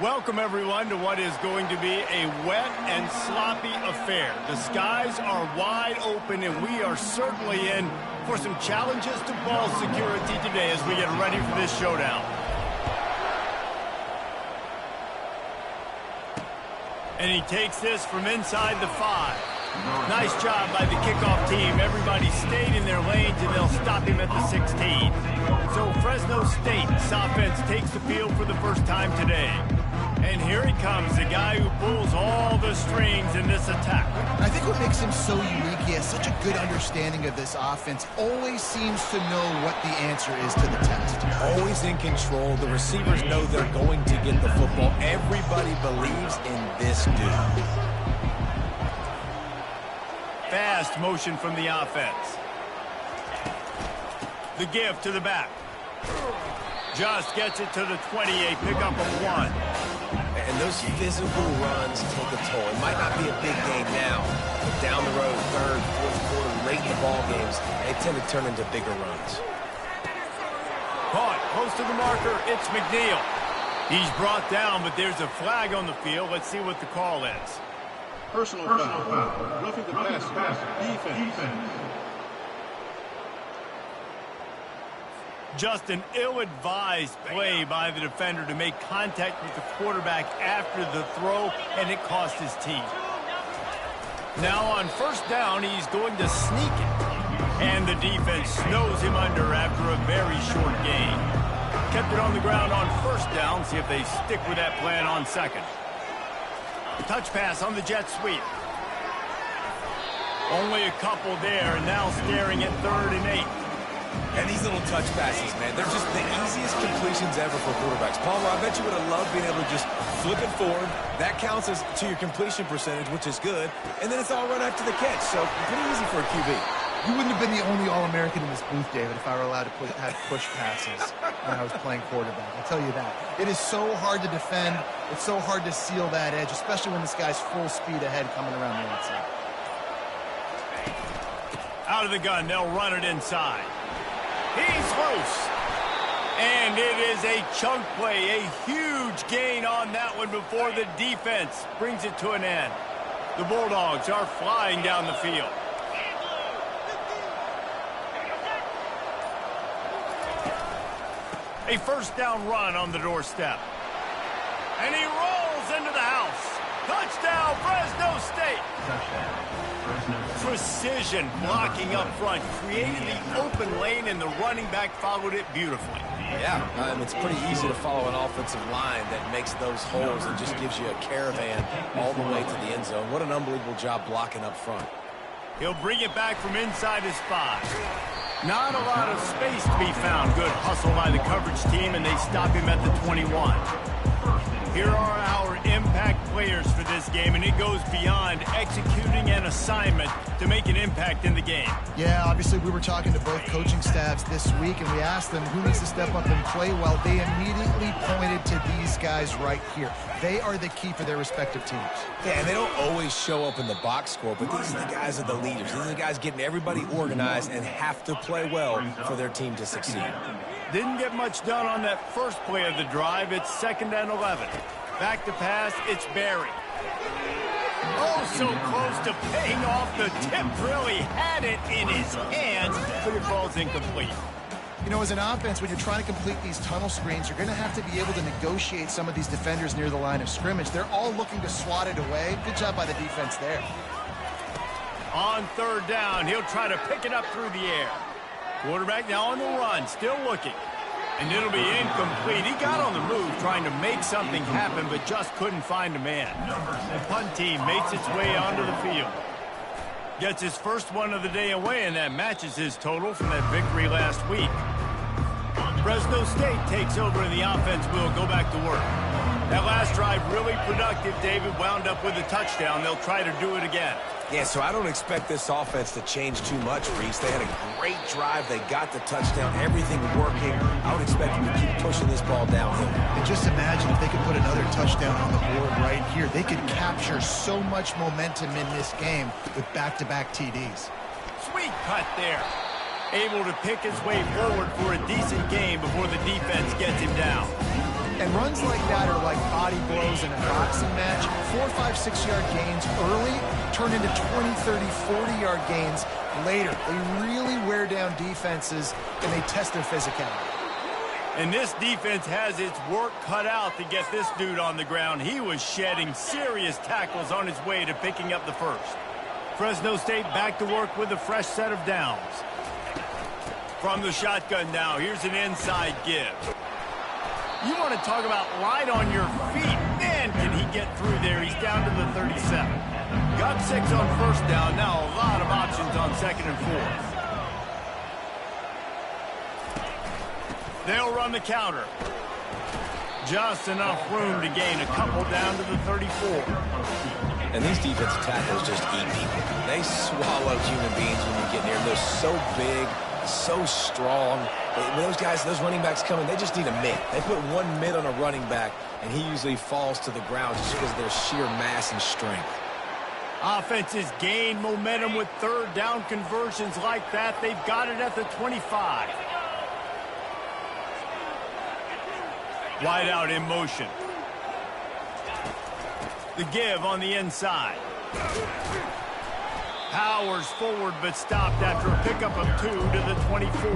Welcome, everyone, to what is going to be a wet and sloppy affair. The skies are wide open, and we are certainly in for some challenges to ball security today as we get ready for this showdown. And he takes this from inside the 5. Nice job by the kickoff team. Everybody stayed in their lanes, and they'll stop him at the 16. So Fresno State's offense takes the field for the first time today. And here he comes, the guy who pulls all the strings in this attack. I think what makes him so unique, he has such a good understanding of this offense, always seems to know what the answer is to the test. Always in control. The receivers know they're going to get the football. Everybody believes in this dude. Fast motion from the offense. The give to the back. Just gets it to the 28, pick up a 1. And those physical runs take a toll. It might not be a big game now, but down the road, third, fourth quarter, late in the ball games, they tend to turn into bigger runs. Caught, close to the marker, it's McNeil. He's brought down, but there's a flag on the field. Let's see what the call is. Personal foul. Roughing the passer. Defense. Just an ill-advised play by the defender to make contact with the quarterback after the throw, and it cost his team. Now on first down, he's going to sneak it. And the defense snows him under after a very short gain. Kept it on the ground on first down. See if they stick with that plan on second. Touch pass on the jet sweep. Only a couple there, and now staring at 3rd and 8. And these little touch passes, man, they're just the easiest completions ever for quarterbacks. Palmer, I bet you would have loved being able to just flip it forward. That counts as to your completion percentage, which is good. And then it's all run after the catch, so pretty easy for a QB. You wouldn't have been the only All-American in this booth, David, if I were allowed to have push passes when I was playing quarterback. I'll tell you that. It is so hard to defend. It's so hard to seal that edge, especially when this guy's full speed ahead coming around the outside. Out of the gun, they'll run it inside. He's loose. And it is a chunk play, a huge gain on that one before the defense brings it to an end. The Bulldogs are flying down the field. A first down run on the doorstep. And he rolls into the house. Touchdown, Fresno State. Precision blocking up front, created the open lane, and the running back followed it beautifully. Yeah, it's pretty easy to follow an offensive line that makes those holes and just gives you a caravan all the way to the end zone. What an unbelievable job blocking up front. He'll bring it back from inside his 5. Not a lot of space to be found. Good hustle by the coverage team, and they stop him at the 21. Here are our impact players for this game, and it goes beyond executing an assignment to make an impact in the game. Yeah, obviously we were talking to both coaching staffs this week, and we asked them who needs to step up and play well. They immediately pointed to these guys right here. They are the key for their respective teams. Yeah, and they don't always show up in the box score, but these are the guys that are the leaders. These are the guys getting everybody organized and have to play well for their team to succeed. Didn't get much done on that first play of the drive. It's 2nd and 11. Back to pass, it's Barry. Oh, so close to paying off. The tip really had it in his hands, but it falls incomplete. You know, as an offense, when you're trying to complete these tunnel screens, you're going to have to be able to negotiate some of these defenders near the line of scrimmage. They're all looking to swat it away. Good job by the defense there. On 3rd down, he'll try to pick it up through the air. Quarterback now on the run, still looking. And it'll be incomplete. He got on the move trying to make something happen, but just couldn't find a man. The punt team makes its way onto the field. Gets his first one of the day away, and that matches his total from that victory last week. Fresno State takes over, and the offense will go back to work. That last drive really productive. David wound up with a touchdown. They'll try to do it again. Yeah, so I don't expect this offense to change too much, Reese. They had a great drive. They got the touchdown. Everything working. I would expect them to keep pushing this ball downhill. And just imagine if they could put another touchdown on the board right here. They could capture so much momentum in this game with back-to-back TDs. Sweet cut there. Able to pick his way forward for a decent game before the defense gets him down. And runs like that are like body blows in a boxing match. 4, 5, 6-yard gains early turn into 20, 30, 40-yard gains later. They really wear down defenses, and they test their physicality. And this defense has its work cut out to get this dude on the ground. He was shedding serious tackles on his way to picking up the first. Fresno State back to work with a fresh set of downs. From the shotgun now, here's an inside give. You want to talk about light on your feet. Man, can he get through there. He's down to the 37. Got 6 on first down. Now a lot of options on 2nd and 4. They'll run the counter. Just enough room to gain a couple down to the 34. And these defensive tackles just eat people. They swallow human beings when you get near them. They're so big, so strong. When those guys, those running backs come in, they just need a mid. They put one mid on a running back, and he usually falls to the ground just because of their sheer mass and strength. Offenses gain momentum with 3rd down conversions like that. They've got it at the 25. Wide out in motion. The give on the inside. Powers forward but stopped after a pickup of 2 to the 24.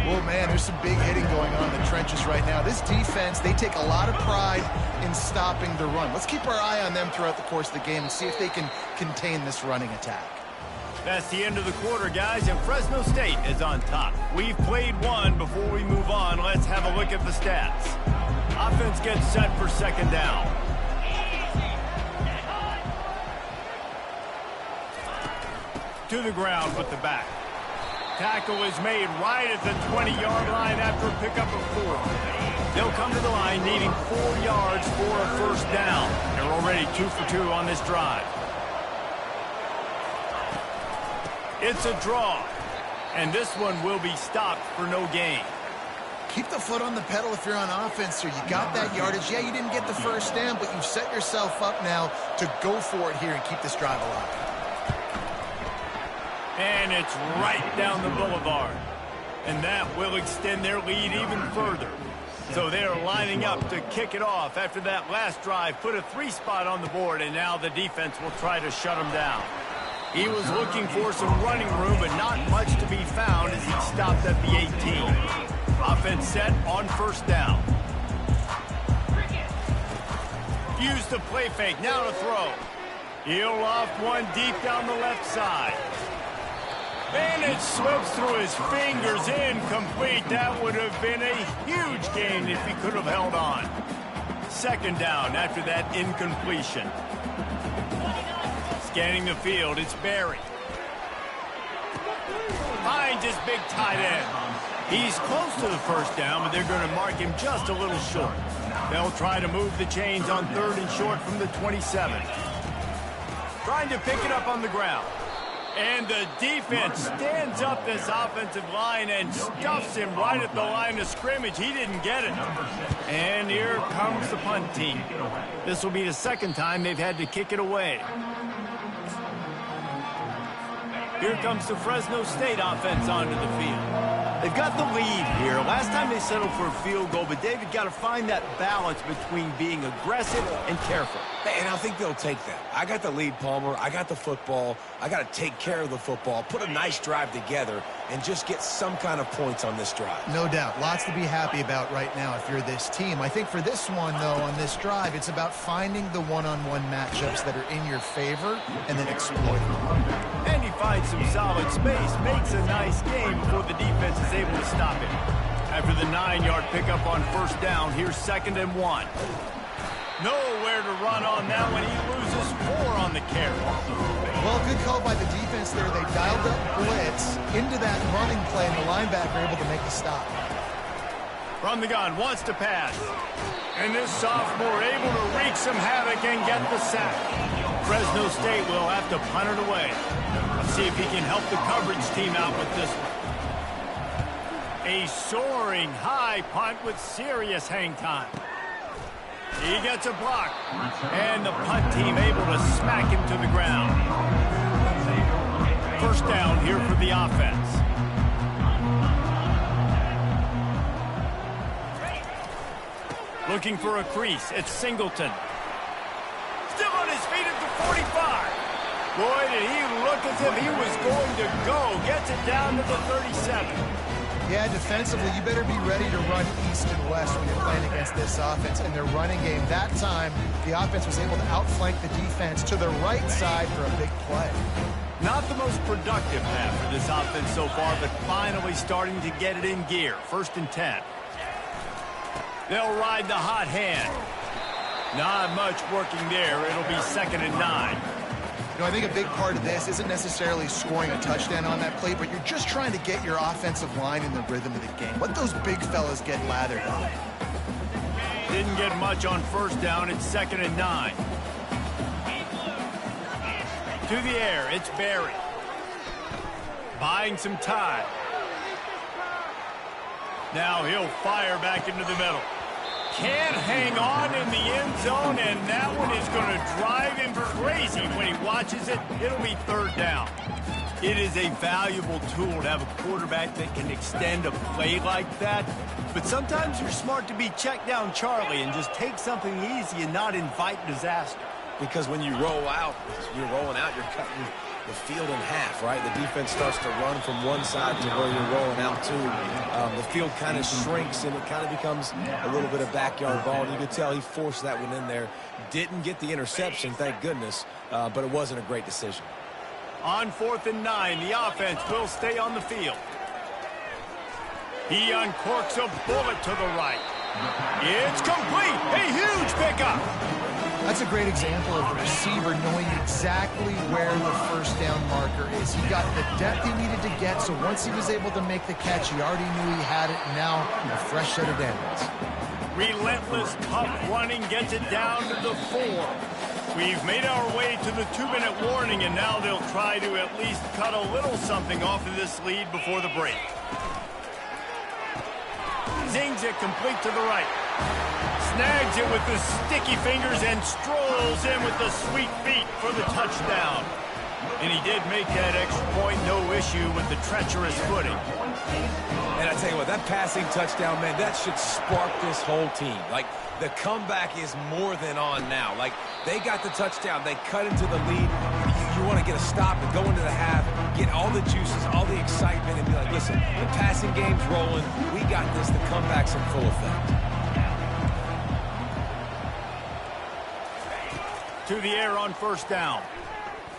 Well, man, there's some big hitting going on in the trenches right now. This defense, they take a lot of pride in stopping the run. Let's keep our eye on them throughout the course of the game and see if they can contain this running attack. That's the end of the quarter, guys, and Fresno State is on top. We've played one. Before we move on, let's have a look at the stats. Offense gets set for 2nd down. To the ground with the back. Tackle is made right at the 20-yard line after a pickup of 4. They'll come to the line needing 4 yards for a first down. They're already 2 for 2 on this drive. It's a draw, and this one will be stopped for no gain. Keep the foot on the pedal if you're on offense here. You got that yardage. Yeah, you didn't get the first down, but you've set yourself up now to go for it here and keep this drive alive. And it's right down the boulevard. And that will extend their lead even further. So they're lining up to kick it off after that last drive. Put a 3 spot on the board, and now the defense will try to shut them down. He was looking for some running room, but not much to be found as he stopped at the 18. Offense set on 1st down. Use the play fake, now to throw. He'll loft one deep down the left side. And it slips through his fingers, incomplete. That would have been a huge gain if he could have held on. 2nd down after that incompletion. Scanning the field, it's Barry. Finds his big tight end. He's close to the first down, but they're going to mark him just a little short. They'll try to move the chains on 3rd and short from the 27. Trying to pick it up on the ground. And the defense stands up this offensive line and stuffs him right at the line of scrimmage. He didn't get it. And here comes the punt team. This will be the 2nd time they've had to kick it away. Here comes the Fresno State offense onto the field. They've got the lead here. Last time they settled for a field goal, but David got to find that balance between being aggressive and careful. And I think they'll take that. I got the lead, Palmer. I got the football. I got to take care of the football, put a nice drive together, and just get some kind of points on this drive. No doubt. Lots to be happy about right now if you're this team. I think for this one, though, on this drive, it's about finding the one-on-one matchups that are in your favor and then exploiting them. And he finds some solid space, makes a nice game before the defense is able to stop him. After the 9-yard pickup on 1st down, here's 2nd and 1. Nowhere to run on that one. He loses 4 on the carry. Well, good call by the defense there. They dialed up blitz into that running play, and the linebacker able to make the stop. From the gun, wants to pass. And this sophomore able to wreak some havoc and get the sack. Fresno State will have to punt it away. Let's see if he can help the coverage team out with this one. A soaring high punt with serious hang time. He gets a block. And the punt team able to smack him to the ground. 1st down here for the offense. Looking for a crease. It's Singleton. Still on his feet at the 45. Boy, did he look as if he was going to go. Gets it down to the 37. Yeah, defensively, you better be ready to run east and west when you're playing against this offense. In their running game, that time, the offense was able to outflank the defense to the right side for a big play. Not the most productive half for this offense so far, but finally starting to get it in gear. 1st and 10. They'll ride the hot hand. Not much working there. It'll be 2nd and 9. You know, I think a big part of this isn't necessarily scoring a touchdown on that play, but you're just trying to get your offensive line in the rhythm of the game. Let those big fellas get lathered up. Didn't get much on 1st down. It's 2nd and 9. To the air, it's Barry. Buying some time. Now he'll fire back into the middle. Can't hang on in the end zone, and that one is going to drive him crazy when he watches it. It'll be 3rd down. It is a valuable tool to have a quarterback that can extend a play like that. But sometimes you're smart to be check down Charlie and just take something easy and not invite disaster. Because when you roll out, you're rolling out, you're cutting the field in half, right? The defense starts to run from one side to where you're rolling out to. The field kind of shrinks, and it kind of becomes a little bit of backyard ball. And you could tell he forced that one in there. Didn't get the interception, thank goodness, but it wasn't a great decision. On 4th and 9, the offense will stay on the field. He uncorks a bullet to the right. It's complete. A huge pickup. That's a great example of a receiver knowing exactly where the 1st down marker is. He got the depth he needed to get, so once he was able to make the catch, he already knew he had it, and now a fresh set of downs. Relentless, tough running gets it down to the 4. We've made our way to the 2-minute warning, and now they'll try to at least cut a little something off of this lead before the break. Zings it complete to the right. Snags it with the sticky fingers and strolls in with the sweet feet for the touchdown. And he did make that extra point, no issue with the treacherous footing. And I tell you what, that passing touchdown, man, that should spark this whole team. Like, the comeback is more than on now. Like, they got the touchdown. They cut into the lead. You want to get a stop and go into the half, get all the juices, all the excitement, and be like, listen, the passing game's rolling. We got this. The comeback's in full effect. To the air on 1st down.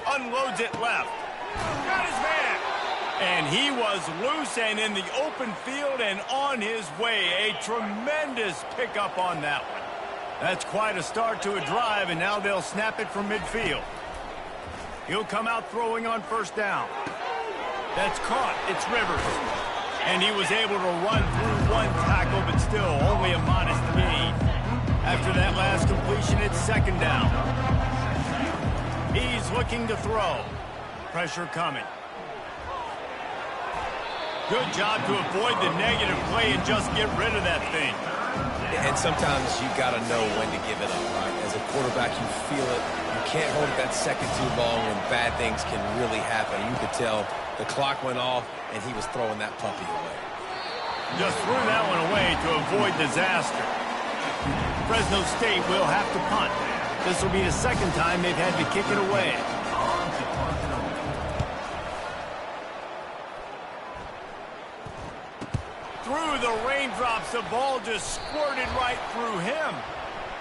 Unloads it left. Got his man. And he was loose and in the open field and on his way. A tremendous pickup on that one. That's quite a start to a drive, and now they'll snap it from midfield. He'll come out throwing on 1st down. That's caught. It's Rivers. And he was able to run through one tackle, but still only a modest gain. After that last completion, it's 2nd down. He's looking to throw. Pressure coming. Good job to avoid the negative play and just get rid of that thing. And sometimes you got to know when to give it up, right? As a quarterback, you feel it. You can't hold it that second too long when bad things can really happen. You could tell the clock went off, and he was throwing that puppy away. Just threw that one away to avoid disaster. Fresno State will have to punt. This will be the 2nd time they've had to kick it away. Through the raindrops, the ball just squirted right through him.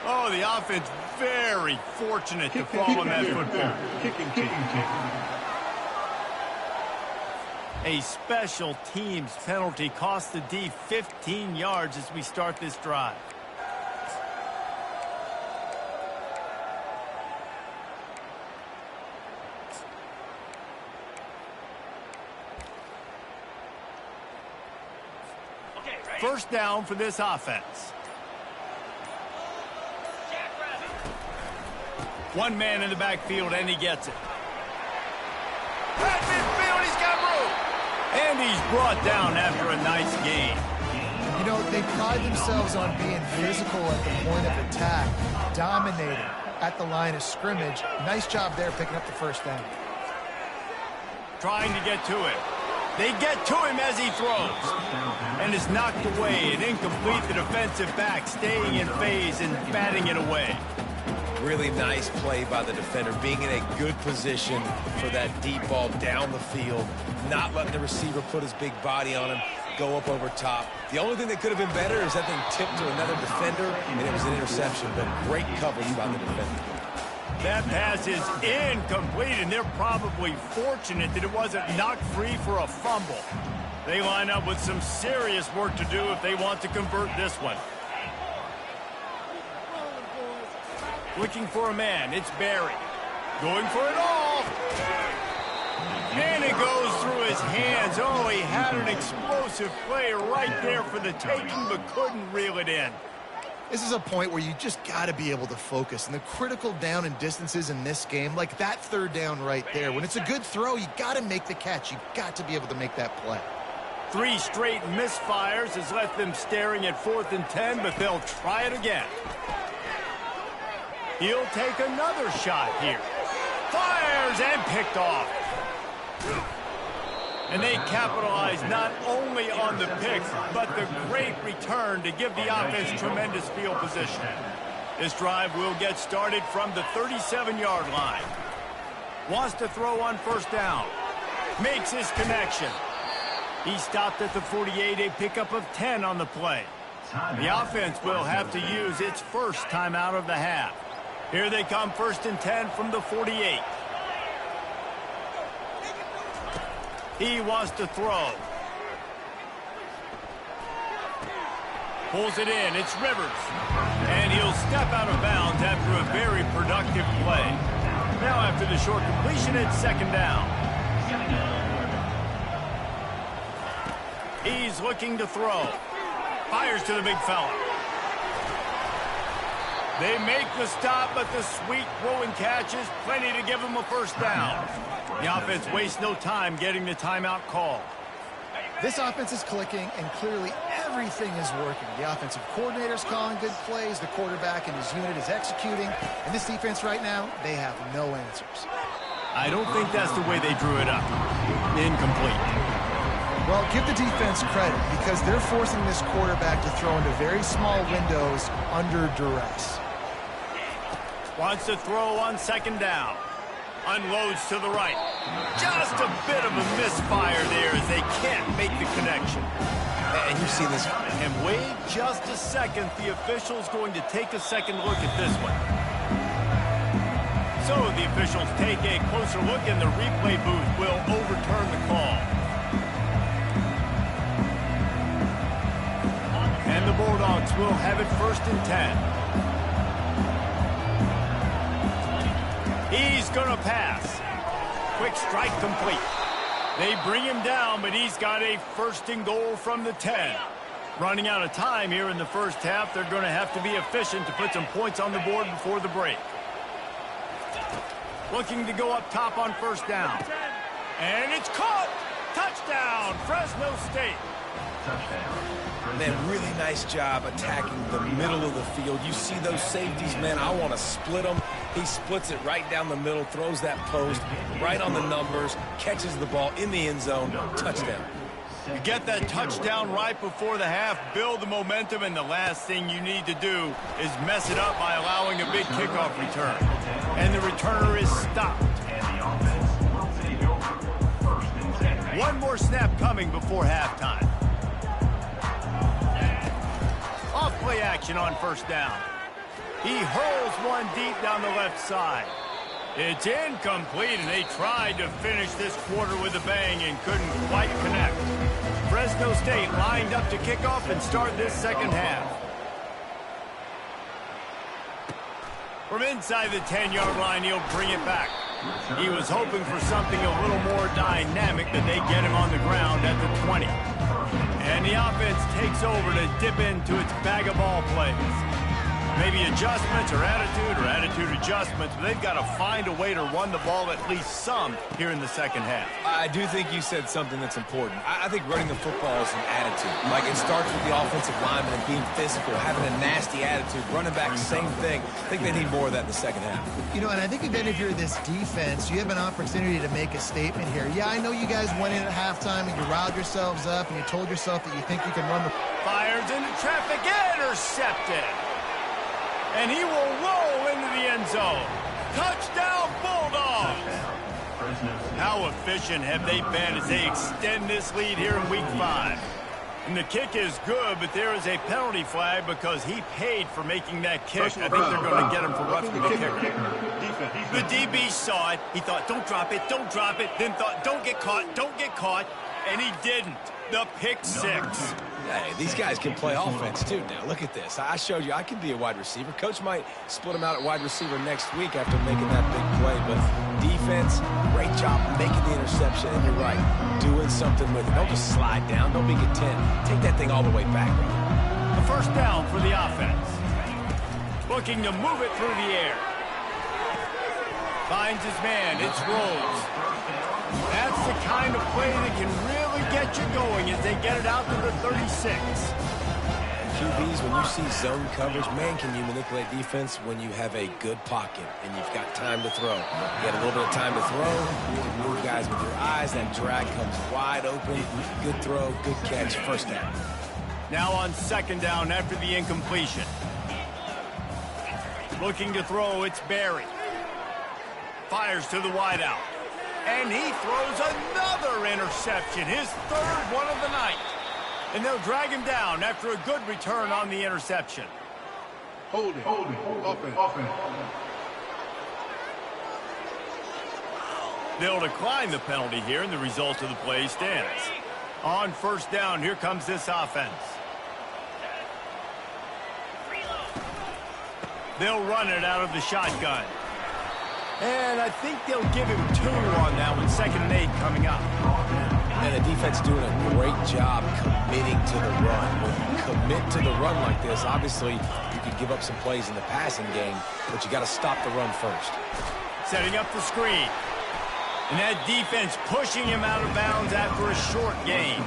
Oh, the offense very fortunate to fall on that football. Kicking. A special teams penalty cost the D 15 yards as we start this drive. First down for this offense. One man in the backfield, and he gets it. At midfield, he's got room. And he's brought down after a nice gain. You know, they pride themselves on being physical at the point of attack, dominating at the line of scrimmage. Nice job there picking up the 1st down. Trying to get to it. They get to him as he throws. And is knocked away and incomplete. The defensive back staying in phase and batting it away. Really nice play by the defender, being in a good position for that deep ball down the field, not letting the receiver put his big body on him, go up over top. The only thing that could have been better is that thing tipped to another defender, and it was an interception, but great coverage by the defender. That pass is incomplete, and they're probably fortunate that it wasn't knocked free for a fumble. They line up with some serious work to do if they want to convert this one. Looking for a man, it's Barry. Going for it all. And it goes through his hands. Oh, he had an explosive play right there for the taking, but couldn't reel it in. This is a point where you just got to be able to focus. And the critical down and distances in this game, like that third down right there, when it's a good throw, you got to make the catch. You got to be able to make that play. 3 straight misfires has left them staring at 4th and 10, but they'll try it again. He'll take another shot here. Fires and picked off. And they capitalize not only on the pick, but the great return to give the offense tremendous field position. This drive will get started from the 37-yard line. Wants to throw on first down. Makes his connection. He stopped at the 48, a pickup of 10 on the play. The offense will have to use its first timeout of the half. Here they come, 1st and 10 from the 48. He wants to throw. Pulls it in. It's Rivers. And he'll step out of bounds after a very productive play. Now after the short completion, it's 2nd down. He's looking to throw. Fires to the big fella. They make the stop, but the sweet throwing catch is plenty to give him a first down. The offense wastes no time getting the timeout call. This offense is clicking, and clearly everything is working. The offensive coordinator's calling good plays. The quarterback and his unit is executing. And this defense right now, they have no answers. I don't think that's the way they drew it up. Incomplete. Well, give the defense credit because they're forcing this quarterback to throw into very small windows under duress. Wants to throw on 2nd down. Unloads to the right. Just a bit of a misfire there as they can't make the connection. And you see this. And wait just a second. The official's going to take a second look at this one. So the officials take a closer look and the replay booth will overturn the call. And the Bulldogs will have it 1st and 10. He's going to pass. Quick strike complete. They bring him down, but he's got a 1st and goal from the 10. Running out of time here in the first half. They're going to have to be efficient to put some points on the board before the break. Looking to go up top on 1st down. And it's caught. Touchdown, Fresno State. Man, really nice job attacking the middle of the field. You see those safeties, man, I want to split them. He splits it right down the middle, throws that post, right on the numbers, catches the ball in the end zone, touchdown. You get that touchdown right before the half, build the momentum, and the last thing you need to do is mess it up by allowing a big kickoff return. And the returner is stopped. One more snap coming before halftime. Off play action on 1st down. He hurls one deep down the left side. It's incomplete, and they tried to finish this quarter with a bang and couldn't quite connect. Fresno State lined up to kick off and start this 2nd half. From inside the 10-yard line, he'll bring it back. He was hoping for something a little more dynamic, but they get him on the ground at the 20. And the offense takes over to dip into its bag of ball plays. Maybe adjustments or attitude adjustments, but they've got to find a way to run the ball at least some here in the second half. I do think you said something that's important. I think running the football is an attitude. Like, it starts with the offensive lineman and being physical, having a nasty attitude. Running back, same thing. I think they need more of that in the second half. You know, and I think even if you're this defense, you have an opportunity to make a statement here. Yeah, I know you guys went in at halftime and you riled yourselves up and you told yourself that you think you can run the... Fires into traffic, intercepted. And he will roll into the end zone. Touchdown, Bulldogs! How efficient have they been as they extend this lead here in Week 5? And the kick is good, but there is a penalty flag because he paid for making that kick. I think they're going to get him for roughing the kicker. The DB saw it. He thought, don't drop it, don't drop it. Then thought, don't get caught. And he didn't. The pick six. Hey, these guys can play offense, too, now. Look at this. I showed you I can be a wide receiver. Coach might split him out at wide receiver next week after making that big play. But defense, great job making the interception. And you're right, doing something with it. Don't just slide down. Don't be content. Take that thing all the way back. A first down for the offense. Looking to move it through the air. Finds his man. It's Rhodes. That's the kind of play that can really get you going as they get it out to the 36. QBs, when you see zone coverage, man, can you manipulate defense when you have a good pocket and you've got time to throw. You got a little bit of time to throw. You can move guys with your eyes. That drag comes wide open. Good throw, good catch, first down. Now on second down after the incompletion. Looking to throw, it's Barry. Fires to the wideout. And he throws another interception, his third one of the night. And they'll drag him down after a good return on the interception. Holding. Offense. They'll decline the penalty here, and the result of the play stands. On first down, here comes this offense. They'll run it out of the shotgun. And I think they'll give him 2 on that one, 2nd and 8 coming up. And the defense doing a great job committing to the run. When you commit to the run like this, obviously you can give up some plays in the passing game, but you got to stop the run first. Setting up the screen. And that defense pushing him out of bounds after a short gain.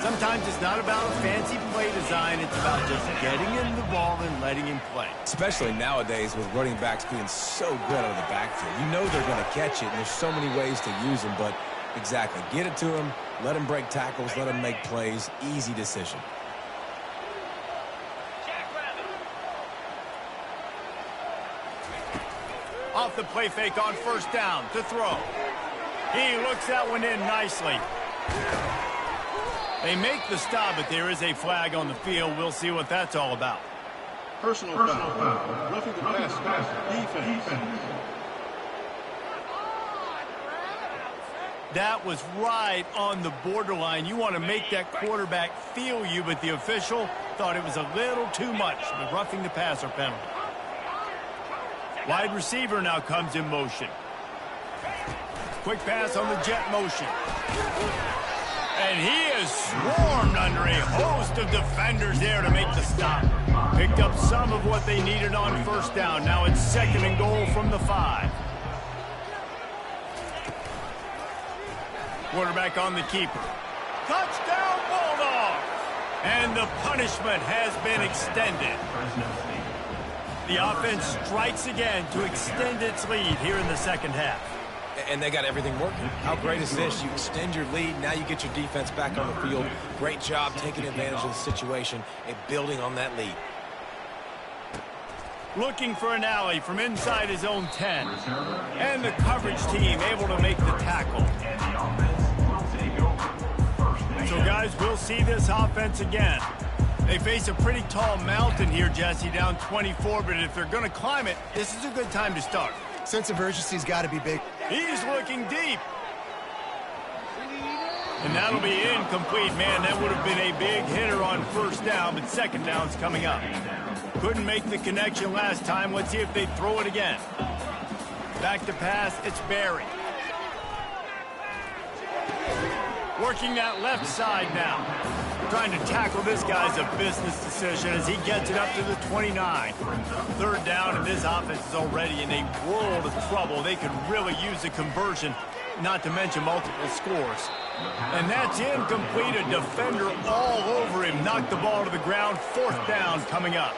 Sometimes it's not about a fancy play design. It's about just getting him the ball and letting him play. Especially nowadays with running backs being so good out of the backfield. You know they're going to catch it, and there's so many ways to use them. But exactly, get it to him, let him break tackles, let him make plays. Easy decision. Off the play fake on first down to throw. He looks that one in nicely. They make the stop, but there is a flag on the field. We'll see what that's all about. Personal foul. Roughing the pass. Defense. That was right on the borderline. You want to make that quarterback feel you, but the official thought it was a little too much. The roughing the passer penalty. Wide receiver now comes in motion. Quick pass on the jet motion. And he is swarmed under a host of defenders there to make the stop. Picked up some of what they needed on first down. Now it's 2nd and goal from the 5. Quarterback on the keeper. Touchdown, Bulldogs! And the punishment has been extended. The offense strikes again to extend its lead here in the second half. And they got everything working. How great is this? You extend your lead. Now you get your defense back on the field. Great job taking advantage of the situation and building on that lead. Looking for an alley from inside his own 10. And the coverage team able to make the tackle. So, guys, we'll see this offense again. They face a pretty tall mountain here, Jesse, down 24. But if they're going to climb it, this is a good time to start. Sense of urgency's got to be big. He's looking deep. And that'll be incomplete. Man, that would have been a big hitter on first down, but second down's coming up. Couldn't make the connection last time. Let's see if they throw it again. Back to pass, it's Barry. Working that left side now. Trying to tackle this guy's a business decision as he gets it up to the 29. Third down, and this offense is already in a world of trouble. They could really use a conversion, not to mention multiple scores. And that's incomplete. A defender all over him. Knocked the ball to the ground. Fourth down coming up.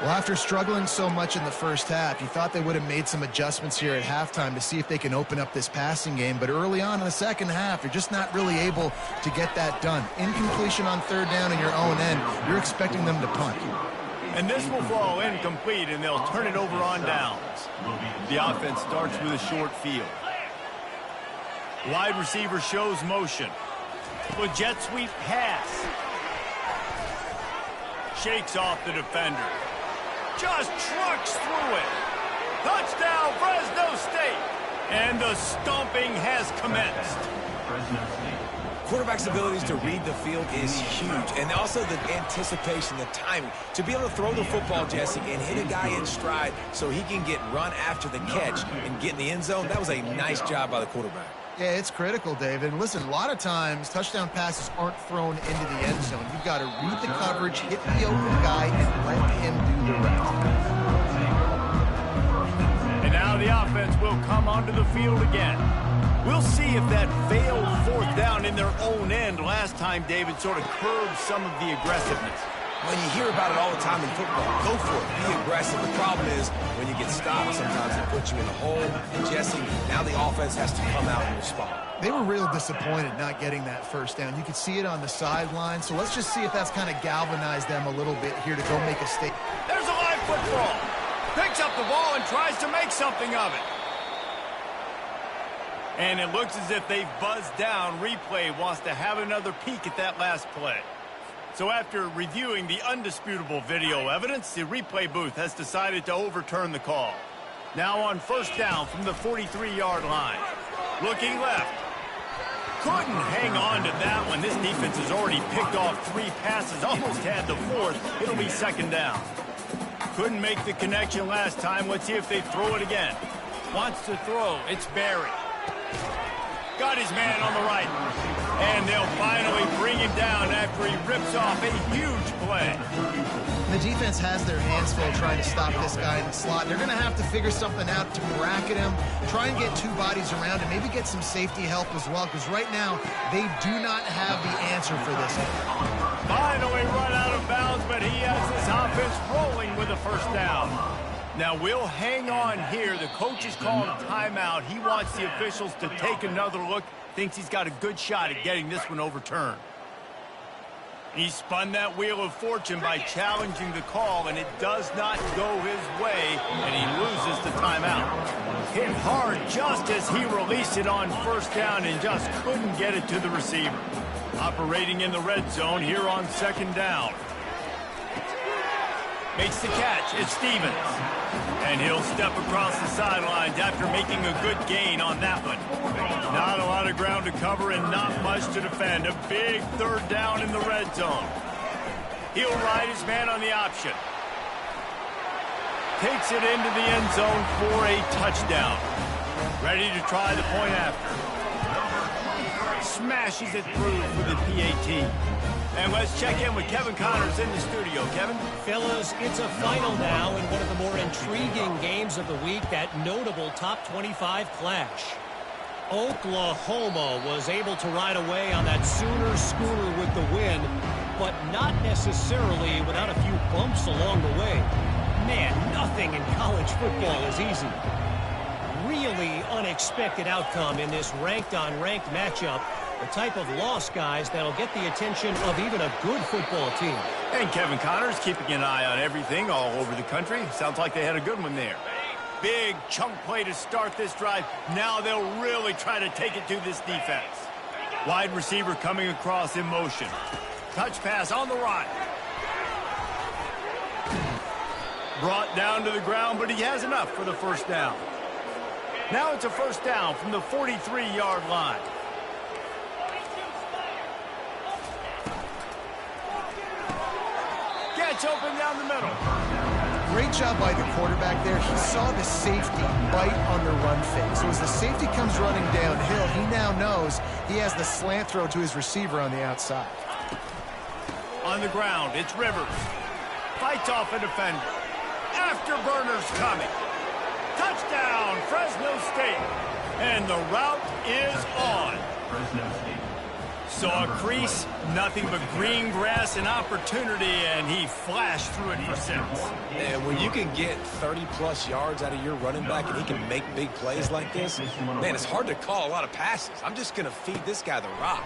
Well, after struggling so much in the first half, you thought they would have made some adjustments here at halftime to see if they can open up this passing game. But early on in the second half, you're just not really able to get that done. Incompletion on third down in your own end, you're expecting them to punt. And this will fall incomplete, and they'll turn it over on downs. The offense starts with a short field. Wide receiver shows motion. With jet sweep pass. Shakes off the defender. Just trucks through it. Touchdown, Fresno State. And the stomping has commenced. Quarterback's abilities to read the field is huge. And also the anticipation, the timing. To be able to throw the football, Jesse, and hit a guy in stride so he can get run after the catch and get in the end zone, that was a nice job by the quarterback. Yeah, it's critical, David. And listen, a lot of times touchdown passes aren't thrown into the end zone. You've got to read the coverage, hit the open guy, and let him do the rest. And now the offense will come onto the field again. We'll see if that failed fourth down in their own end last time, David, sort of curbed some of the aggressiveness. When you hear about it all the time in football, go for it, be aggressive. The problem is when you get stopped, sometimes it puts you in a hole. And Jesse, now the offense has to come out and respond. They were real disappointed not getting that first down. You could see it on the sideline. So let's just see if that's kind of galvanized them a little bit here to go make a statement. There's a live football. Picks up the ball and tries to make something of it. And it looks as if they've buzzed down. Replay wants to have another peek at that last play. So after reviewing the undisputable video evidence, the replay booth has decided to overturn the call. Now on first down from the 43-yard line. Looking left. Couldn't hang on to that one. This defense has already picked off 3 passes, almost had the 4th. It'll be second down. Couldn't make the connection last time. Let's see if they throw it again. Wants to throw. It's Barry. Got his man on the right. And they'll finally bring him down after he rips off a huge play. The defense has their hands full trying to stop this guy in the slot. They're going to have to figure something out to bracket him, try and get 2 bodies around him, maybe get some safety help as well, because right now they do not have the answer for this. Finally run out of bounds, but he has this offense rolling with a first down. Now we'll hang on here. The coach is calling a timeout. He wants the officials to take another look. Thinks he's got a good shot at getting this one overturned. He spun that wheel of fortune by challenging the call, and it does not go his way, and he loses the timeout. Hit hard just as he released it on first down and just couldn't get it to the receiver. Operating in the red zone here on second down. Makes the catch. It's Stevens. And he'll step across the sidelines after making a good gain on that one. Not a lot of ground to cover and not much to defend. A big third down in the red zone. He'll ride his man on the option. Takes it into the end zone for a touchdown. Ready to try the point after. Smashes it through for the PAT. And let's check in with Kevin Connors in the studio. Kevin? Fellas, it's a final now in one of the more intriguing games of the week, that notable top 25 clash. Oklahoma was able to ride away on that Sooner schooner with the win, but not necessarily without a few bumps along the way. Man, nothing in college football is easy. Really unexpected outcome in this ranked-on-ranked matchup. The type of loss, guys, that'll get the attention of even a good football team. And Kevin Connors keeping an eye on everything all over the country. Sounds like they had a good one there. Big chunk play to start this drive. Now they'll really try to take it to this defense. Wide receiver coming across in motion. Touch pass on the run. Brought down to the ground, but he has enough for the first down. Now it's a first down from the 43-yard line. Gets open down the middle. Great job by the quarterback there. He saw the safety bite on the run fake. So as the safety comes running downhill, he now knows he has the slant throw to his receiver on the outside. On the ground, it's Rivers. Fights off a defender. Afterburner's coming. Touchdown, Fresno State. And the route is on. Saw a crease, nothing but green grass and opportunity, and he flashed through it for 6. And when you can get 30-plus yards out of your running back and he can make big plays like this, man, it's hard to call a lot of passes. I'm just going to feed this guy the rock.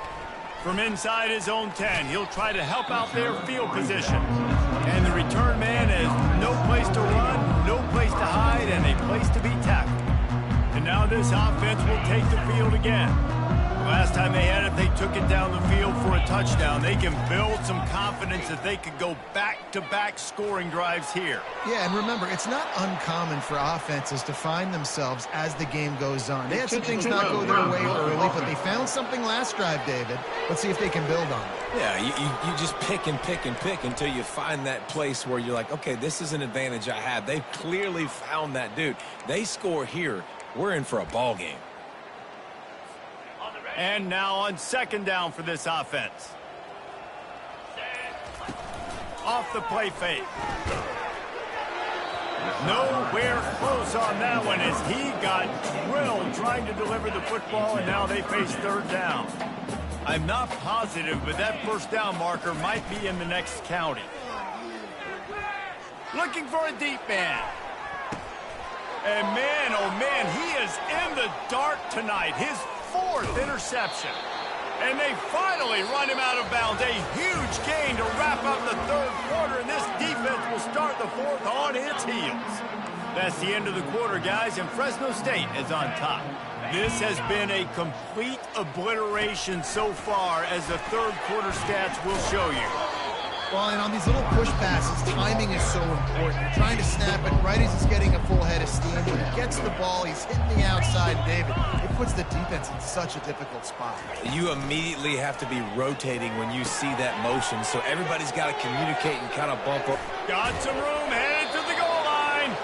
From inside his own 10, he'll try to help out their field position. And the return man has no place to run, no place to hide, and a place to be tackled. And now this offense will take the field again. Last time they had it, they took it down the field for a touchdown. They can build some confidence that they could go back-to-back scoring drives here. Yeah, and remember, it's not uncommon for offenses to find themselves as the game goes on. They had some things not go their way early, but they found something last drive, David. Let's see if they can build on it. Yeah, you just pick and pick and pick until you find that place where you're like, okay, this is an advantage I have. They've clearly found that dude. They score here, we're in for a ball game. And now on second down for this offense. Off the play fake. Nowhere close on that one as he got drilled trying to deliver the football, and now they face third down. I'm not positive, but that first down marker might be in the next county. Looking for a deep man. And man, oh man, he is in the dark tonight. His 4th interception. And they finally run him out of bounds. A huge gain to wrap up the third quarter, and this defense will start the 4th on its heels. That's the end of the quarter, guys, and Fresno State is on top. This has been a complete obliteration so far, as the third quarter stats will show you. Well, and on these little push passes, timing is so important. You're trying to snap it right as he's getting a full head of steam. When he gets the ball, he's hitting the outside, David. It puts the defense in such a difficult spot. You immediately have to be rotating when you see that motion, so everybody's got to communicate and kind of bump up. Got some room, headed to the goal line.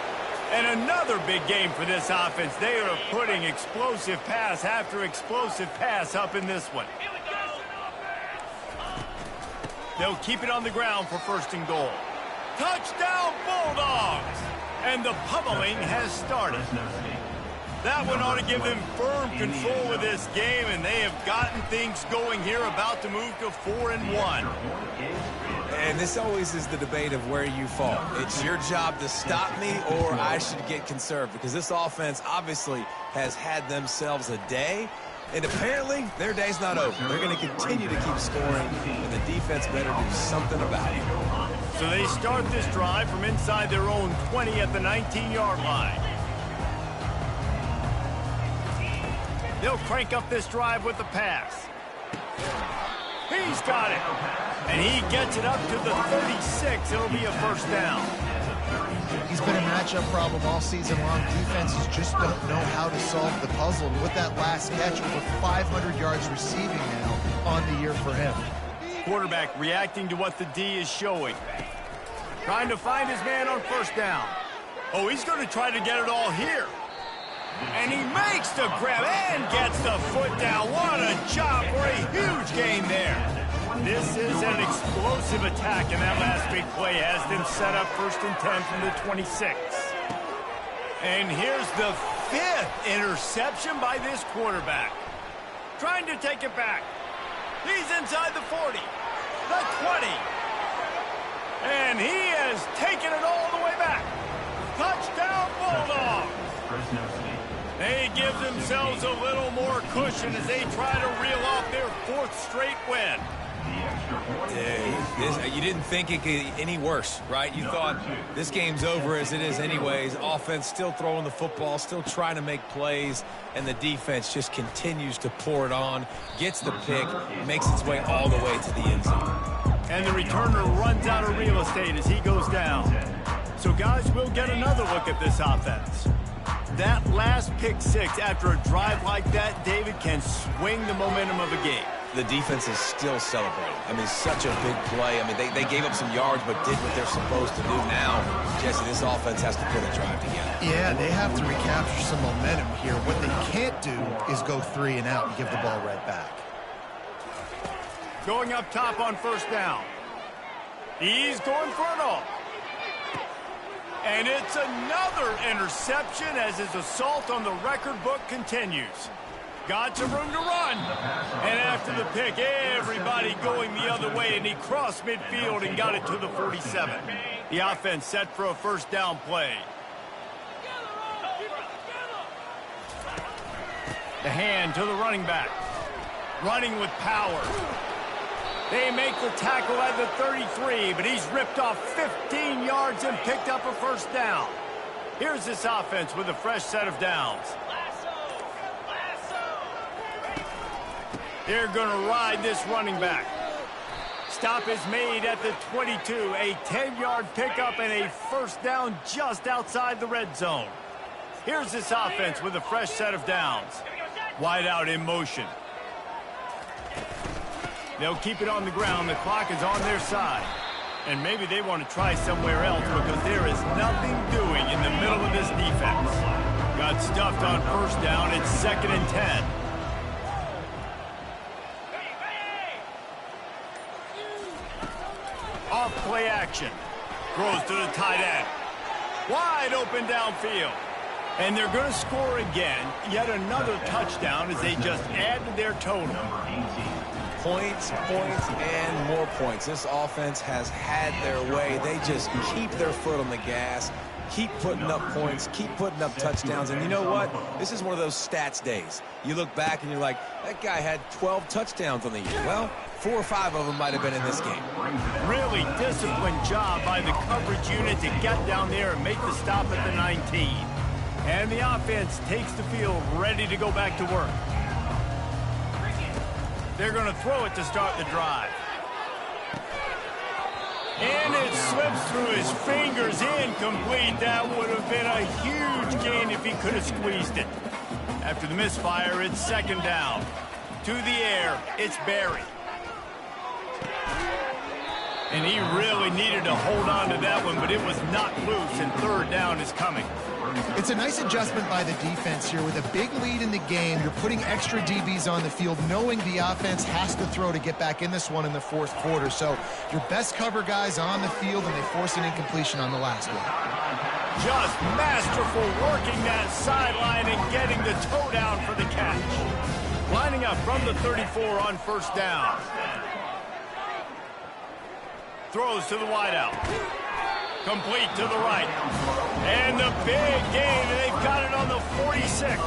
And another big game for this offense. They are putting explosive pass after explosive pass up in this one. They'll keep it on the ground for first and goal. Touchdown, Bulldogs! And the pummeling has started. That one ought to give them firm control of this game, and they have gotten things going here, about to move to 4-1. And this always is the debate of where you fall. It's your job to stop me, or I should get conserved, because this offense obviously has had themselves a day. And apparently, their day's not over. They're going to continue to keep scoring, and the defense better do something about it. So they start this drive from inside their own 20 at the 19-yard line. They'll crank up this drive with the pass. He's got it. And he gets it up to the 36. It'll be a first down. He's been a matchup problem all season long. Defenses just don't know how to solve the puzzle. And with that last catch, over 500 yards receiving now on the year for him. Quarterback reacting to what the D is showing. Trying to find his man on first down. Oh, he's going to try to get it all here. And he makes the grab and gets the foot down. What a job for a huge gain there. This is an explosive attack, and that last big play has them set up first and 10 from the 26. And here's the 5th interception by this quarterback. Trying to take it back. He's inside the 40, the 20. And he has taken it all the way back. Touchdown, Bulldogs. They give themselves a little more cushion as they try to reel off their 4th straight win. You didn't think it could get any worse, right? You thought this game's over as it is anyways. Offense still throwing the football, still trying to make plays, and the defense just continues to pour it on, gets the pick, makes its way all the way to the end zone. And the returner runs out of real estate as he goes down. So, guys, we'll get another look at this offense. That last pick six after a drive like that, David, can swing the momentum of a game. The defense is still celebrating. I mean, such a big play. I mean, they gave up some yards but did what they're supposed to do. Now, Jesse, this offense has to put a drive together. Yeah, they have to recapture some momentum here. What they can't do is go 3 and out and give the ball right back. Going up top on first down. He's going for it all. And it's another interception as his assault on the record book continues. Got some room to run. And after the pick, everybody going the other way, and he crossed midfield and got it to the 47. The offense set for a first down play. The hand to the running back. Running with power. They make the tackle at the 33, but he's ripped off 15 yards and picked up a first down. Here's this offense with a fresh set of downs. They're going to ride this running back. Stop is made at the 22. A 10-yard pickup and a first down just outside the red zone. Here's this offense with a fresh set of downs. Wide out in motion. They'll keep it on the ground. The clock is on their side. And maybe they want to try somewhere else because there is nothing doing in the middle of this defense. Got stuffed on first down. It's 2nd and 10. Off play action. Throws to the tight end. Wide open downfield. And they're going to score again. Yet another touchdown as they just add to their total. Points, points, and more points. This offense has had their way. They just keep their foot on the gas, keep putting up points, keep putting up touchdowns. And you know what? This is one of those stats days. You look back and you're like, that guy had 12 touchdowns on the year. Well, 4 or 5 of them might have been in this game. Really disciplined job by the coverage unit to get down there and make the stop at the 19. And the offense takes the field ready to go back to work. They're going to throw it to start the drive. And it slips through his fingers, incomplete. That would have been a huge gain if he could have squeezed it. After the misfire, it's 2nd down. To the air, it's Berry. And he really needed to hold on to that one, but it was not loose, and 3rd down is coming. It's a nice adjustment by the defense here. With a big lead in the game, you're putting extra DBs on the field, knowing the offense has to throw to get back in this one in the 4th quarter. So your best cover guys on the field, and they force an incompletion on the last one. Just masterful working that sideline and getting the toe down for the catch. Lining up from the 34 on first down. Throws to the wideout. Complete to the right. And the big gain, and they've got it on the 46.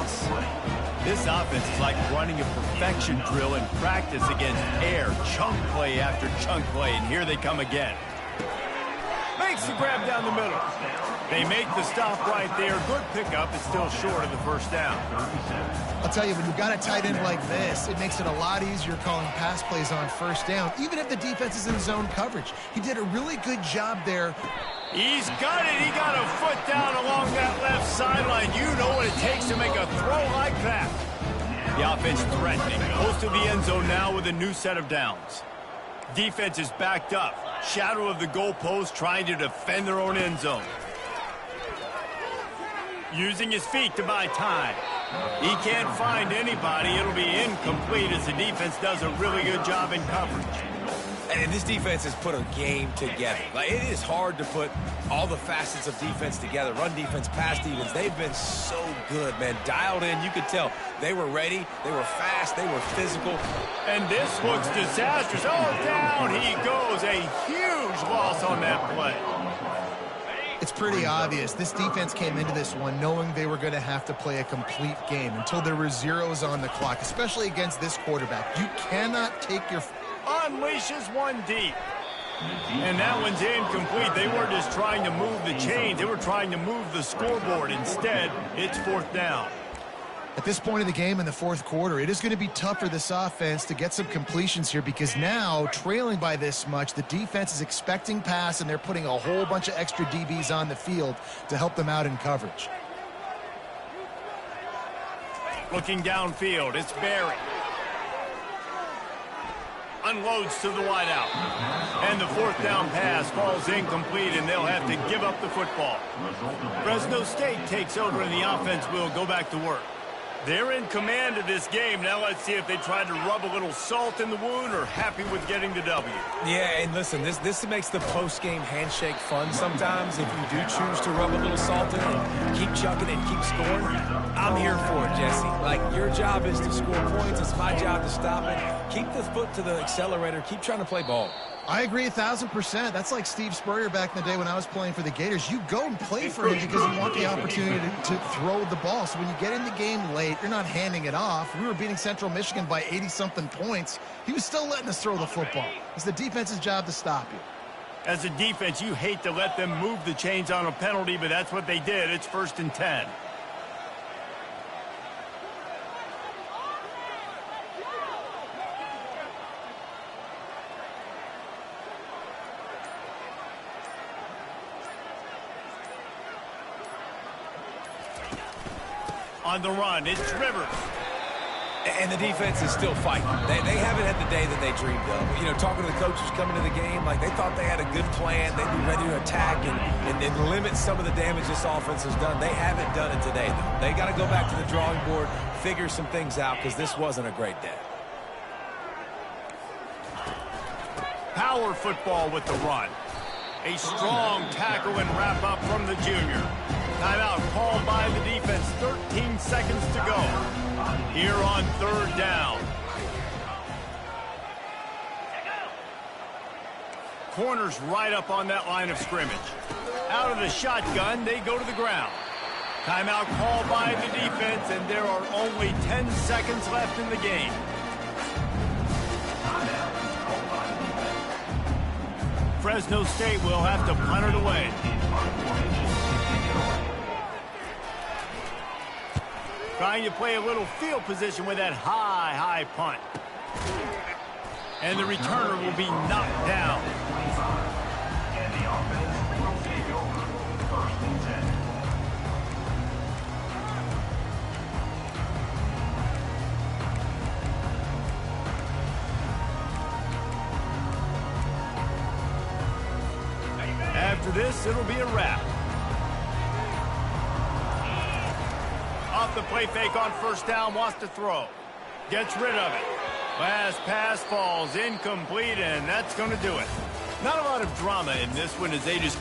This offense is like running a perfection drill in practice against air. Chunk play after chunk play, and here they come again. Makes the grab down the middle. They make the stop right there. Good pickup. It's still short of the first down. I'll tell you, when you've got a tight end like this, it makes it a lot easier calling pass plays on first down, even if the defense is in zone coverage. He did a really good job there. He's got it. He got a foot down along that left sideline. You know what it takes to make a throw like that. The offense threatening. Close to the end zone now with a new set of downs. Defense is backed up. Shadow of the goalpost trying to defend their own end zone. Using his feet to buy time. He can't find anybody. It'll be incomplete as the defense does a really good job in coverage. And this defense has put a game together. Like, it is hard to put all the facets of defense together. Run defense, pass defense. They've been so good, man. Dialed in. You could tell they were ready. They were fast. They were physical. And this looks disastrous. Oh, down he goes. A huge loss on that play. It's pretty obvious. This defense came into this one knowing they were going to have to play a complete game until there were zeros on the clock, especially against this quarterback. You cannot take your... Unleashes one deep. And that one's incomplete. They weren't just trying to move the chains. They were trying to move the scoreboard. Instead, it's 4th down. At this point of the game in the 4th quarter, it is going to be tough for this offense to get some completions here because now, trailing by this much, the defense is expecting pass, and they're putting a whole bunch of extra DBs on the field to help them out in coverage. Looking downfield, it's Berry. Unloads to the wideout. And the 4th down pass falls incomplete, and they'll have to give up the football. Fresno State takes over, and the offense will go back to work. They're in command of this game. Now let's see if they try to rub a little salt in the wound or happy with getting the W. Yeah, and listen, this makes the post-game handshake fun sometimes. If you do choose to rub a little salt in it and keep chucking it and keep scoring, I'm here for it, Jesse. Like, your job is to score points. It's my job to stop it. Keep the foot to the accelerator. Keep trying to play ball. I agree 1,000%. That's like Steve Spurrier back in the day when I was playing for the Gators. You go and play for him because you want the opportunity to throw the ball. So when you get in the game late, you're not handing it off. We were beating Central Michigan by 80-something points. He was still letting us throw the football. It's the defense's job to stop you. As a defense, you hate to let them move the chains on a penalty, but that's what they did. It's 1st and 10. On the run, it's Rivers. And the defense is still fighting. They haven't had the day that they dreamed of. You know, talking to the coaches coming to the game, like they thought they had a good plan. They'd be ready to attack and limit some of the damage this offense has done. They haven't done it today, though. They got to go back to the drawing board, figure some things out, because this wasn't a great day. Power football with the run. A strong tackle and wrap up from the junior. Timeout called by the defense. 13 seconds to go. Here on 3rd down. Corners right up on that line of scrimmage. Out of the shotgun, they go to the ground. Timeout called by the defense, and there are only 10 seconds left in the game. Fresno State will have to punt it away. Trying to play a little field position with that high punt. And the returner will be knocked down. After this, it'll be a wrap. Off the play fake on 1st down, wants to throw. Gets rid of it. Last pass falls incomplete, and that's going to do it. Not a lot of drama in this one as they just